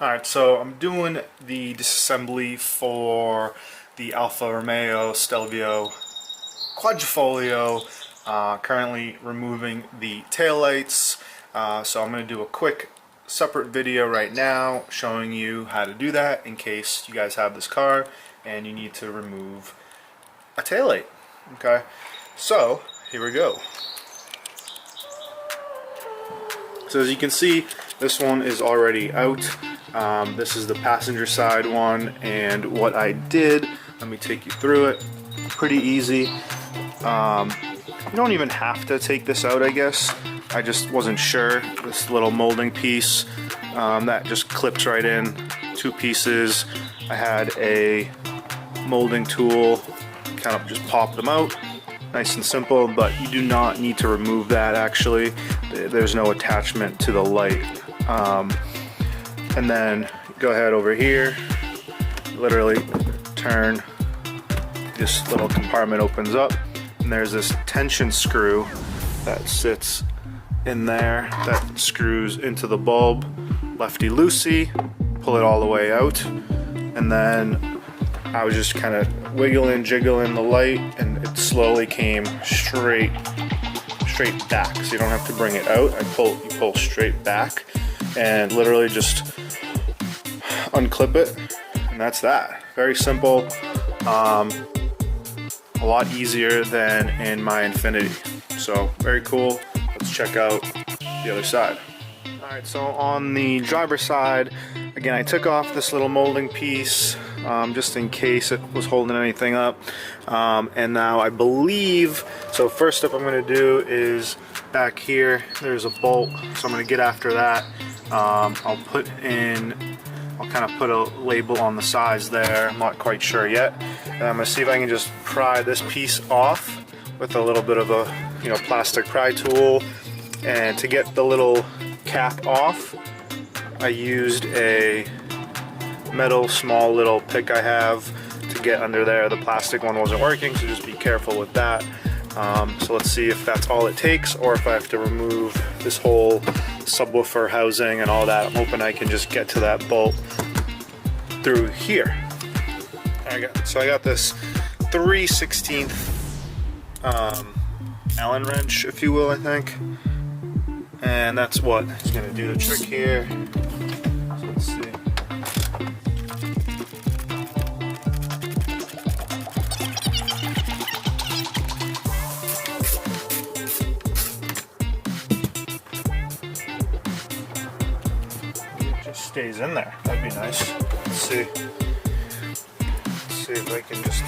Alright, so I'm doing the disassembly for the Alfa Romeo Stelvio Quadrifoglio, currently removing the taillights. So I'm going to do a quick separate video right now showing you how to do that in case you guys have this car and you need to remove a taillight. Okay, so here we go. So as you can see, this one is already out. This is the passenger side one, and what I did, let me take you through it. Pretty easy. You don't even have to take this out, I guess. I just wasn't sure. This little molding piece that just clips right in, 2 pieces. I had a molding tool, kind of just pop them out. Nice and simple, but you do not need to remove that actually. There's no attachment to the light. And then go ahead over here, literally turn, this little compartment opens up, and there's this tension screw that sits in there that screws into the bulb, lefty-loosey, pull it all the way out, and then I was just kind of wiggling, jiggling the light, and it slowly came straight back, so you don't have to bring it out. You pull straight back and literally just unclip it, and that's that. Very simple, a lot easier than in my Infinity. So very cool. Let's check out the other side. Alright, so on the driver's side, again, I took off this little molding piece just in case it was holding anything up, and now I believe, so first step I'm going to do is back here, there's a bolt, so I'm going to get after that. I'll kind of put a label on the sides there. I'm not quite sure yet. And I'm going to see if I can just pry this piece off with a little bit of a plastic pry tool. And to get the little cap off, I used a metal small little pick I have to get under there. The plastic one wasn't working, so just be careful with that. So let's see if that's all it takes, or if I have to remove this whole subwoofer housing and all that. I'm hoping I can just get to that bolt through here. So I got this 3/16 Allen wrench, if you will, I think, and that's what is going to do the trick here. So let's see. Stays in there. That'd be nice. Let's see. Let's see if I can just.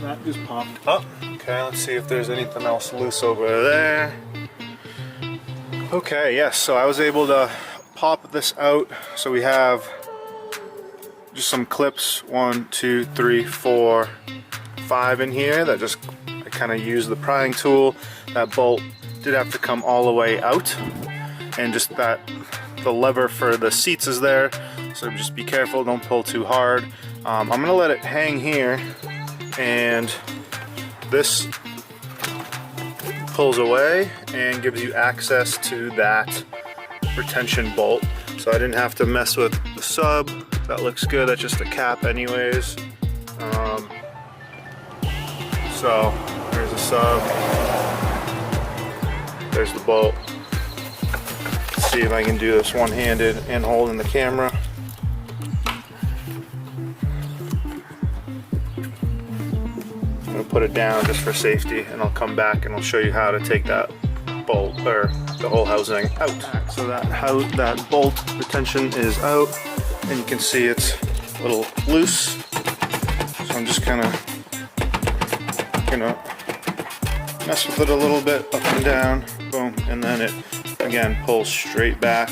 That just popped up. Okay, let's see if there's anything else loose over there. Okay, yes. So I was able to pop this out. So we have just some clips. 1, 2, 3, 4, 5 in here. That just I kind of used the prying tool. That bolt did have to come all the way out, and just that the lever for the seats is there, so just be careful, don't pull too hard. I'm gonna let it hang here, and this pulls away and gives you access to that retention bolt, so I didn't have to mess with the sub. That looks good. That's just a cap anyways. So there's a sub. There's the bolt. Let's see if I can do this one-handed and holding the camera. I'm going to put it down just for safety, and I'll come back and I'll show you how to take that bolt, or the whole housing, out. So that bolt retention is out, and you can see it's a little loose. So I'm just kind of gonna mess with it a little bit, up and down, boom, and then it again pulls straight back,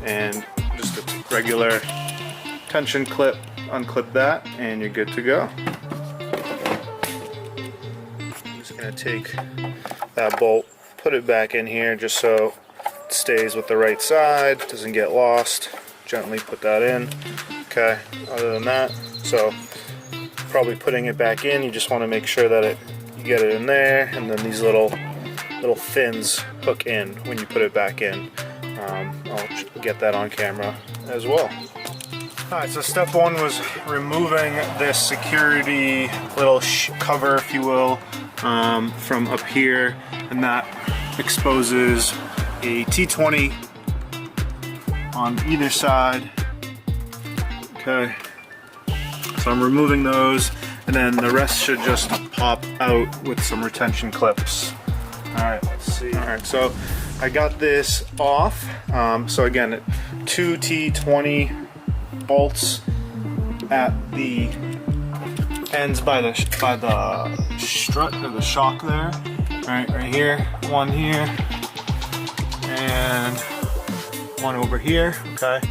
and just a regular tension clip, unclip that, and you're good to go. I'm just going to take that bolt, put it back in here just so it stays with the right side, doesn't get lost. Gently put that in. Okay, other than that, so probably putting it back in, you just want to make sure that you get it in there, and then these little little fins hook in when you put it back in. I'll get that on camera as well. Alright, so step one was removing this security little cover, if you will, from up here, and that exposes a T20 on either side. Okay, so I'm removing those, and then the rest should just pop out with some retention clips. Alright, let's see. Alright, so I got this off. So again, 2 T20 bolts at the ends by the strut or the shock there. Right here, one here, and one over here. Okay,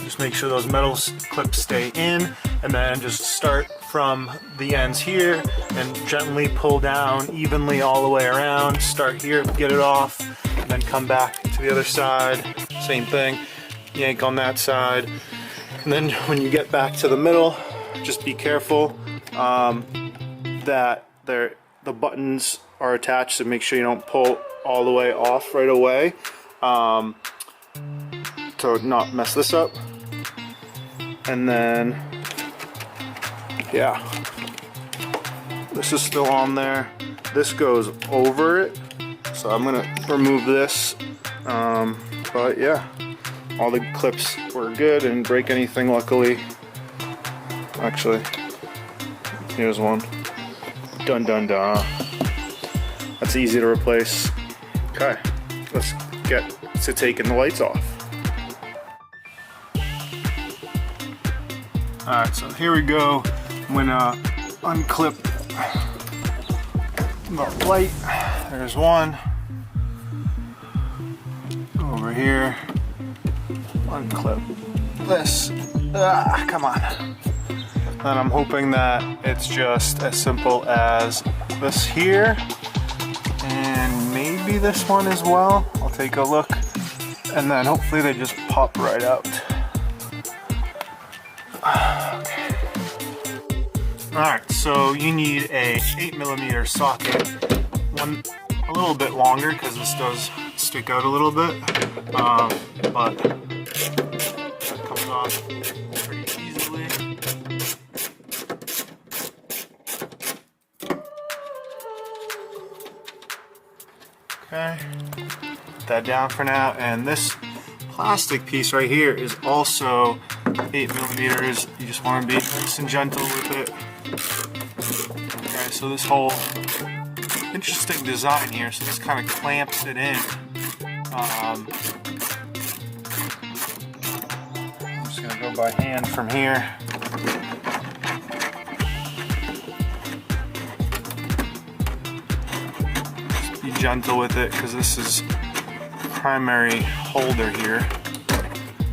just make sure those metal clips stay in, and then just start from the ends here and gently pull down evenly all the way around. Start here, get it off, and then come back to the other side. Same thing, yank on that side. And then when you get back to the middle, just be careful that the buttons are attached, so make sure you don't pull all the way off right away to not mess this up. And then, yeah, this is still on there. This goes over it, so I'm gonna remove this. But yeah, all the clips were good and break anything, luckily. Actually, here's one. Dun dun dun. That's easy to replace. Okay, let's get to taking the lights off. Alright, so here we go. I'm gonna unclip the light. There's one. Over here. Unclip this. Come on. And I'm hoping that it's just as simple as this here, and maybe this one as well. I'll take a look, and then hopefully they just pop right out. Okay. Alright, so you need a 8mm socket, one a little bit longer because this does stick out a little bit, but that comes off pretty easily. Okay, put that down for now, and this plastic piece right here is also 8mm. You just want to be nice and gentle with it. Okay, so this whole interesting design here, so this kind of clamps it in. I'm just going to go by hand from here. Just be gentle with it because this is the primary holder here.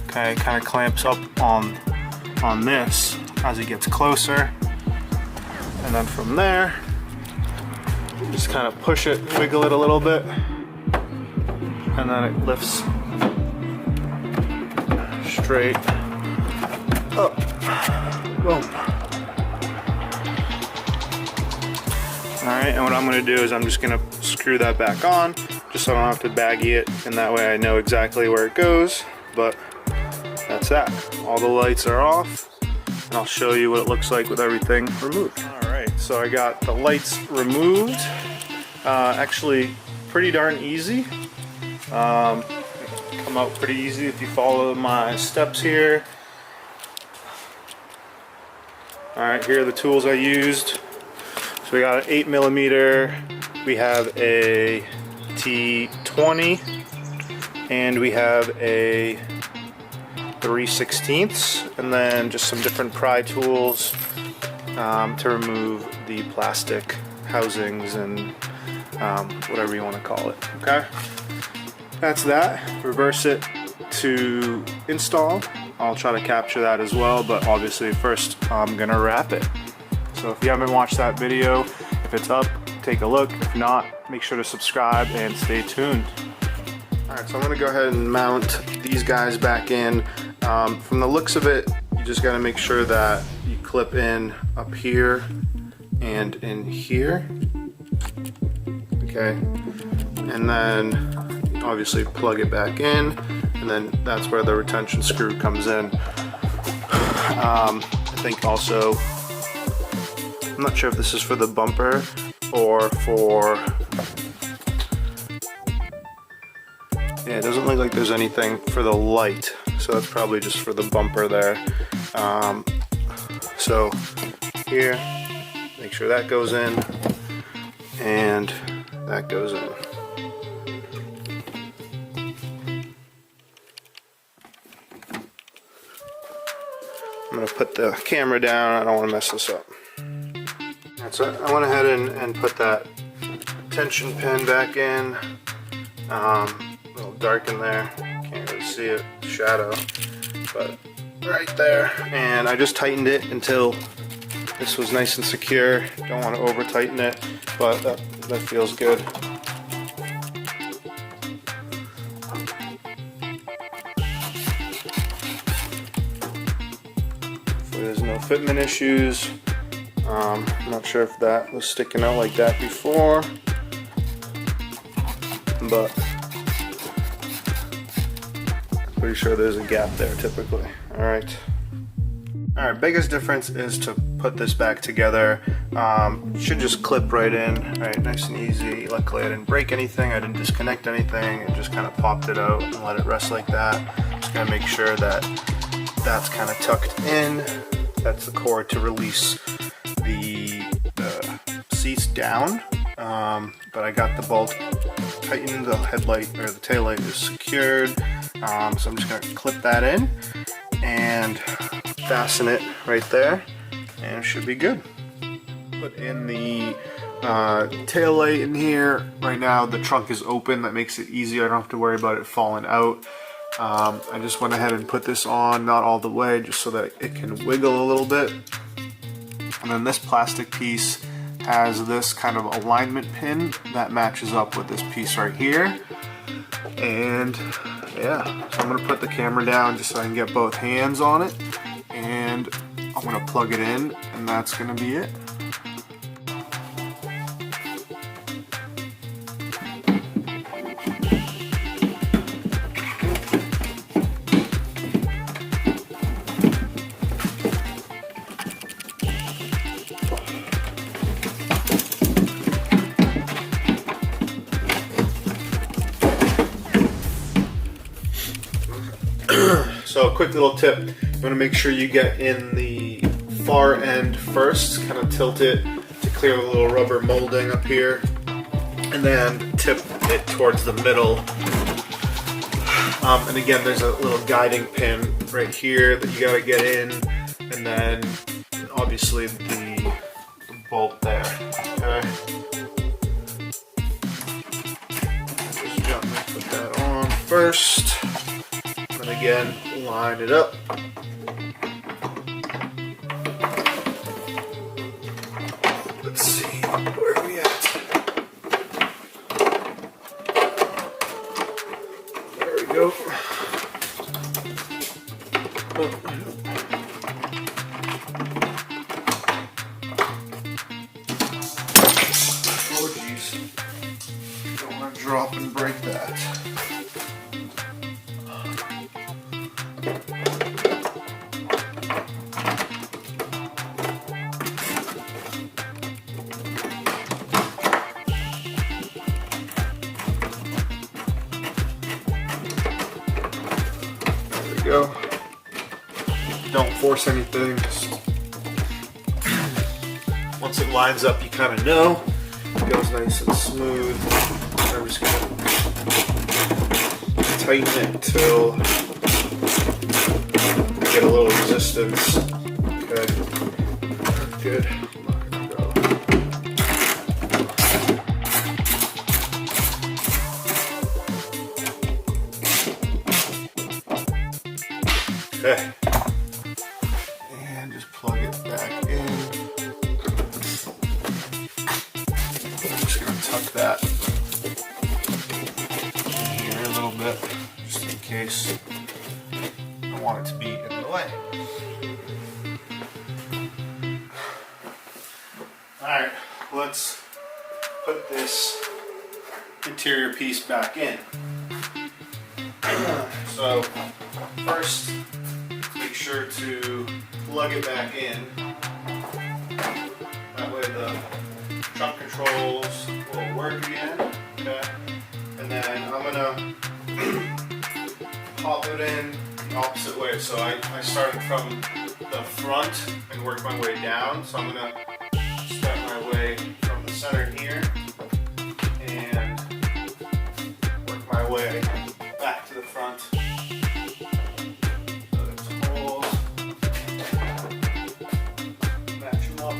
Okay, it kind of clamps up on this as it gets closer. And then from there, just kind of push it, wiggle it a little bit, and then it lifts straight up. Boom. Alright, and what I'm going to do is I'm just going to screw that back on, just so I don't have to baggy it, and that way I know exactly where it goes. But that's that. All the lights are off, and I'll show you what it looks like with everything removed. Alright, so I got the lights removed. Actually, pretty darn easy. Come out pretty easy if you follow my steps here. Alright, here are the tools I used. So we got an 8mm, we have a T20, and we have a 3/16, and then just some different pry tools to remove the plastic housings and whatever you want to call it. Okay, that's that. Reverse it to install. I'll try to capture that as well, but obviously first I'm gonna wrap it. So if you haven't watched that video, if it's up, take a look. If not, make sure to subscribe and stay tuned. Alright, so I'm gonna go ahead and mount these guys back in. From the looks of it, you just gotta make sure that you clip in up here and in here. Okay, and then obviously plug it back in, and then that's where the retention screw comes in. I think also, I'm not sure if this is for the bumper or for, yeah, it doesn't look like there's anything for the light, so that's probably just for the bumper there. So here, make sure that goes in, and that goes in. I'm going to put the camera down, I don't want to mess this up. So I went ahead and put that tension pin back in. A little dark in there, can't really see it, shadow, but right there. And I just tightened it until this was nice and secure. Don't want to over tighten it, but that feels good. Hopefully there's no fitment issues. I'm not sure if that was sticking out like that before, but pretty sure there's a gap there typically. Alright, biggest difference is to put this back together. Should just clip right in, right, nice and easy. Luckily I didn't break anything, I didn't disconnect anything, it just kind of popped it out and let it rest like that. Just gotta make sure that that's kind of tucked in. That's the cord to release the seats down, but I got the bolt tightened, the headlight or the taillight is secured, so I'm just going to clip that in and fasten it right there, and it should be good. Put in the taillight in here. Right now the trunk is open, that makes it easier, I don't have to worry about it falling out. I just went ahead and put this on, not all the way, just so that it can wiggle a little bit. And then this plastic piece has this kind of alignment pin that matches up with this piece right here. And yeah, so I'm gonna put the camera down just so I can get both hands on it. And I'm gonna plug it in, and that's gonna be it. So a quick little tip, you want to make sure you get in the far end first, kind of tilt it to clear the little rubber molding up here, and then tip it towards the middle. And again, there's a little guiding pin right here that you got to get in, and then obviously the bolt there, okay? Just gently put that on first. And again, line it up. Let's see, where are we at? There we go. Oh geez. Don't want to drop and break that. Go. Don't force anything. Just once it lines up, you kind of know. It goes nice and smooth. I'm just going to tighten it until I get a little resistance. Okay. Good. Okay, and just plug it back in. I'm just going to tuck that in here a little bit, just in case I want it to be in the way. Alright, let's put this interior piece back in. So first, make sure to plug it back in. That way the trunk controls will work again. Okay. And then I'm gonna pop it in the opposite way. So I started from the front and work my way down. So I'm gonna start my way from the center here and work my way back to the front. So there's holes. Match them up.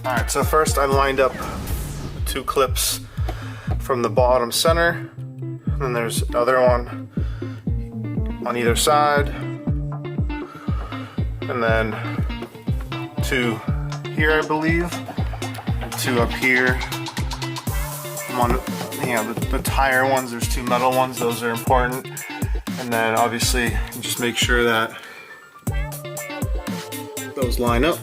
Alright, so first I lined up 2 clips from the bottom center, and then there's another one on either side, and then 2 here I believe, and 2 up here. One, you know, the tire ones, there's 2 metal ones, those are important, and then obviously just make sure that those line up.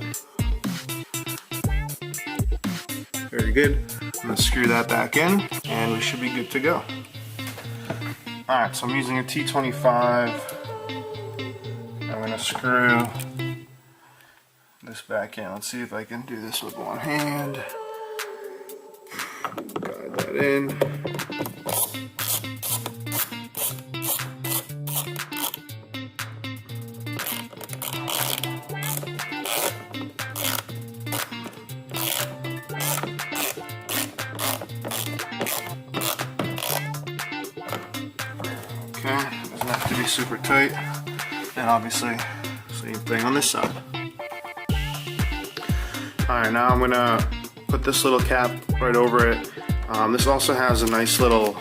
Very good. I'm going to screw that back in and we should be good to go. Alright, so I'm using a T25. I'm going to screw this back in. Let's see if I can do this with one hand. Guide that in. Doesn't have to be super tight, and obviously same thing on this side. Alright, now I'm gonna put this little cap right over it. This also has a nice little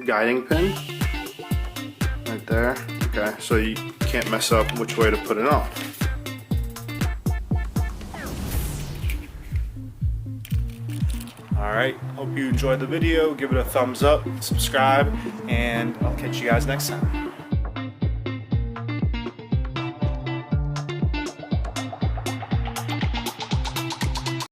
guiding pin right there. Okay, so you can't mess up which way to put it on. Alright, hope you enjoyed the video. Give it a thumbs up, subscribe, and I'll catch you guys next time.